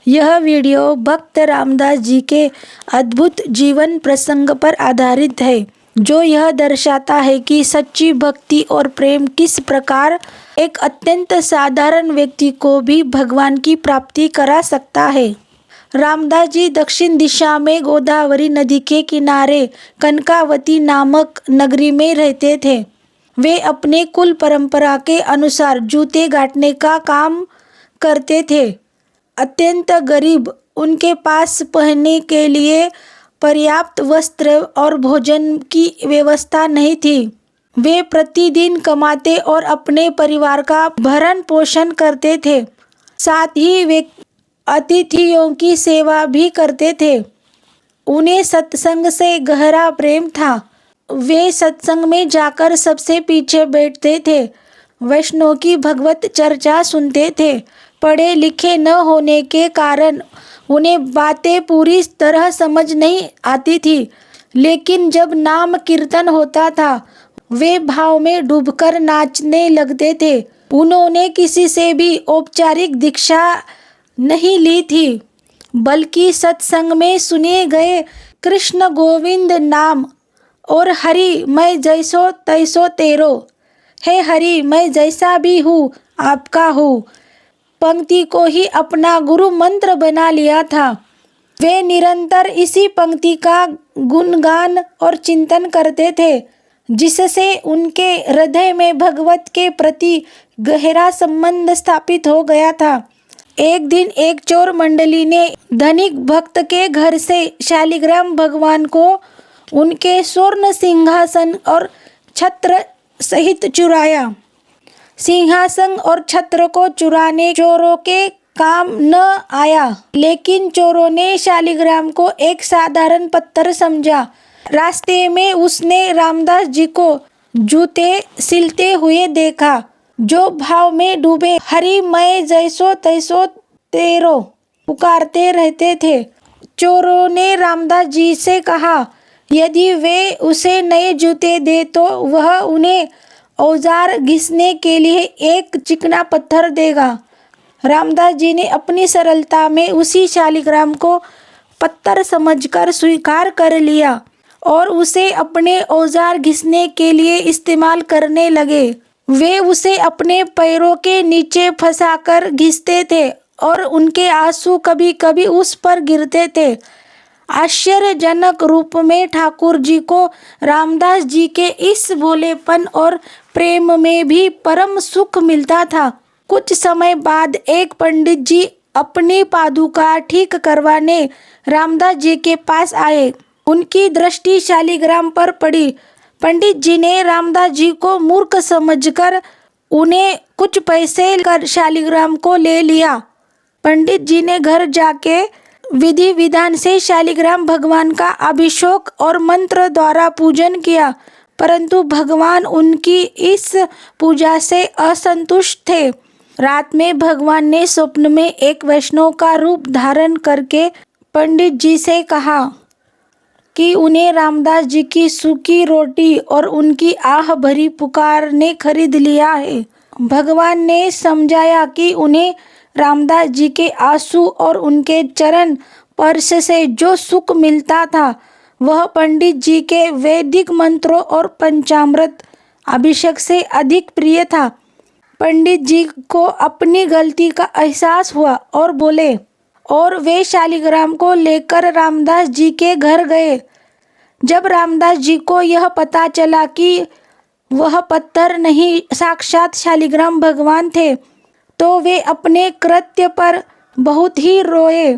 यह वीडियो भक्त रामदास जी के अद्भुत जीवन प्रसंग पर आधारित है, जो यह दर्शाता है कि सच्ची भक्ति और प्रेम किस प्रकार एक अत्यंत साधारण व्यक्ति को भी भगवान की प्राप्ति करा सकता है। रामदास जी दक्षिण दिशा में गोदावरी नदी के किनारे कनकावती नामक नगरी में रहते थे। वे अपने कुल परंपरा के अनुसार जूते गांठने का काम करते थे। अत्यंत गरीब, उनके पास पहनने के लिए पर्याप्त वस्त्र और भोजन की व्यवस्था नहीं थी। वे प्रतिदिन कमाते और अपने परिवार का भरण पोषण करते थे। साथ ही वे अतिथियों की सेवा भी करते थे। उन्हें सत्संग से गहरा प्रेम था। वे सत्संग में जाकर सबसे पीछे बैठते थे, वैष्णव की भगवत चर्चा सुनते थे। पढ़े लिखे न होने के कारण उन्हें बातें पूरी तरह समझ नहीं आती थी, लेकिन जब नाम कीर्तन होता था वे भाव में डूबकर नाचने लगते थे। उन्होंने किसी से भी औपचारिक दीक्षा नहीं ली थी, बल्कि सत्संग में सुने गए कृष्ण गोविंद नाम और हरि मैं जैसो तैसो तेरो, हे हरि मैं जैसा भी हूँ आपका हूँ, पंक्ति को ही अपना गुरु मंत्र बना लिया था। वे निरंतर इसी पंक्ति का गुणगान और चिंतन करते थे, जिससे उनके हृदय में भगवत के प्रति गहरा संबंध स्थापित हो गया था। एक दिन एक चोर मंडली ने धनिक भक्त के घर से शालिग्राम भगवान को उनके स्वर्ण सिंहासन और छत्र सहित चुराया। सिंहासन और छत्र को चुराने चोरों के काम न आया, लेकिन चोरों ने शालिग्राम को एक साधारण पत्थर समझा। रास्ते में उसने रामदास जी को जूते सिलते हुए देखा, जो भाव में डूबे हरि मैं जैसो तैसो तेरो पुकारते रहते थे। चोरों ने रामदास जी से कहा, यदि वे उसे नए जूते दे तो वह उन्हें औजार घिसने के लिए एक चिकना पत्थर देगा। रामदास जी ने अपनी सरलता में उसी शालिग्राम को पत्थर समझकर स्वीकार कर लिया और उसे अपने औजार घिसने के लिए इस्तेमाल करने लगे। वे उसे अपने पैरों के नीचे फंसाकर घिसते थे और उनके आंसू कभी कभी उस पर गिरते थे। आश्चर्यजनक रूप में ठाकुर जी को रामदास जी के इस भोलेपन और प्रेम में भी परम सुख मिलता था। कुछ समय बाद एक पंडित जी अपनी पादुका ठीक करवाने रामदास जी के पास आए। उनकी दृष्टि शालिग्राम पर पड़ी। पंडित जी ने रामदास जी को मूर्ख समझकर उन्हें कुछ पैसे कर शालिग्राम को ले लिया। पंडित जी ने घर जाके विधि विधान से शालिग्राम भगवान का अभिषेक और मंत्र द्वारा पूजन किया, परंतु भगवान उनकी इस पूजा से असंतुष्ट थे। रात में भगवान ने स्वप्न में एक वैष्णव का रूप धारण करके पंडित जी से कहा कि उन्हें रामदास जी की सूखी रोटी और उनकी आह भरी पुकार ने खरीद लिया है। भगवान ने समझाया कि उन्हें रामदास जी के आंसू और उनके चरण स्पर्श से जो सुख मिलता था वह पंडित जी के वैदिक मंत्रों और पंचामृत अभिषेक से अधिक प्रिय था। पंडित जी को अपनी गलती का एहसास हुआ और बोले, और वे शालिग्राम को लेकर रामदास जी के घर गए। जब रामदास जी को यह पता चला कि वह पत्थर नहीं साक्षात शालिग्राम भगवान थे, तो वे अपने कृत्य पर बहुत ही रोए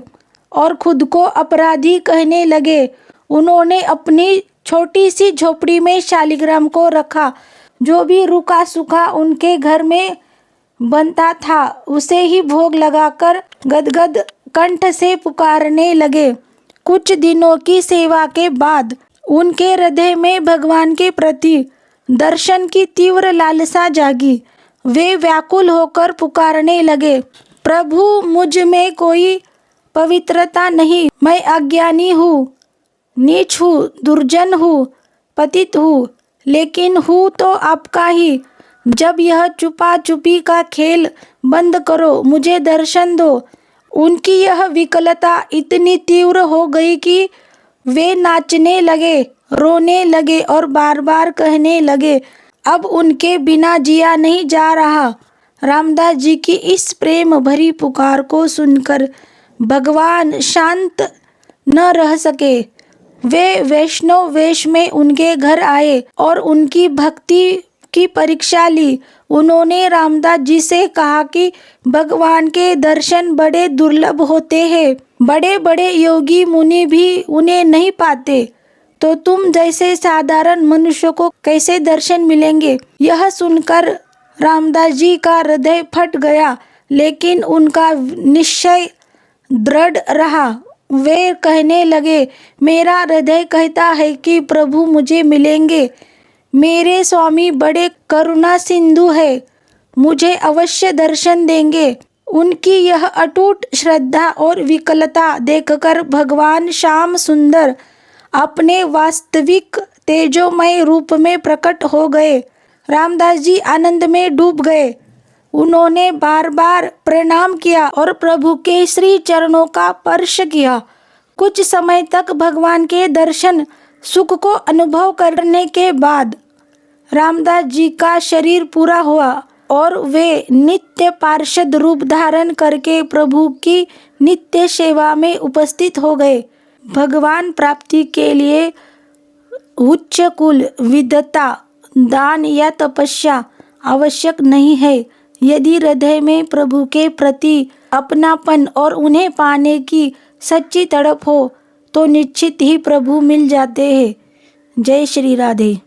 और खुद को अपराधी कहने लगे। उन्होंने अपनी छोटी सी झोपड़ी में शालिग्राम को रखा। जो भी रूखा सूखा उनके घर में बनता था उसे ही भोग लगाकर गदगद कंठ से पुकारने लगे। कुछ दिनों की सेवा के बाद उनके हृदय में भगवान के प्रति दर्शन की तीव्र लालसा जागी। वे व्याकुल होकर पुकारने लगे, प्रभु मुझ में कोई पवित्रता नहीं, मैं अज्ञानी हूँ, नीच हूँ, दुर्जन हूँ, पतित हूँ, लेकिन हूँ तो आपका ही। जब यह छुपा छुपी का खेल बंद करो, मुझे दर्शन दो। उनकी यह विकलता इतनी तीव्र हो गई कि वे नाचने लगे, रोने लगे और बार बार कहने लगे, अब उनके बिना जिया नहीं जा रहा। रामदास जी की इस प्रेम भरी पुकार को सुनकर भगवान शांत न रह सके। वे वैष्णव वेश में उनके घर आए और उनकी भक्ति की परीक्षा ली। उन्होंने रामदास जी से कहा कि भगवान के दर्शन बड़े दुर्लभ होते हैं, बड़े बड़े योगी मुनि भी उन्हें नहीं पाते, तो तुम जैसे साधारण मनुष्य को कैसे दर्शन मिलेंगे। यह सुनकर रामदास जी का हृदय फट गया, लेकिन उनका निश्चय दृढ़ रहा। वे कहने लगे, मेरा हृदय कहता है कि प्रभु मुझे मिलेंगे। मेरे स्वामी बड़े करुणा सिंधु है, मुझे अवश्य दर्शन देंगे। उनकी यह अटूट श्रद्धा और विकलता देखकर भगवान श्याम सुंदर अपने वास्तविक तेजोमय रूप में प्रकट हो गए। रामदास जी आनंद में डूब गए। उन्होंने बार बार प्रणाम किया और प्रभु के श्री चरणों का स्पर्श किया। कुछ समय तक भगवान के दर्शन सुख को अनुभव करने के बाद रामदास जी का शरीर पूरा हुआ और वे नित्य पार्षद रूप धारण करके प्रभु की नित्य सेवा में उपस्थित हो गए। भगवान प्राप्ति के लिए उच्च कुल, विद्वता, दान या तपस्या आवश्यक नहीं है। यदि हृदय में प्रभु के प्रति अपनापन और उन्हें पाने की सच्ची तड़प हो तो निश्चित ही प्रभु मिल जाते हैं। जय श्री राधे।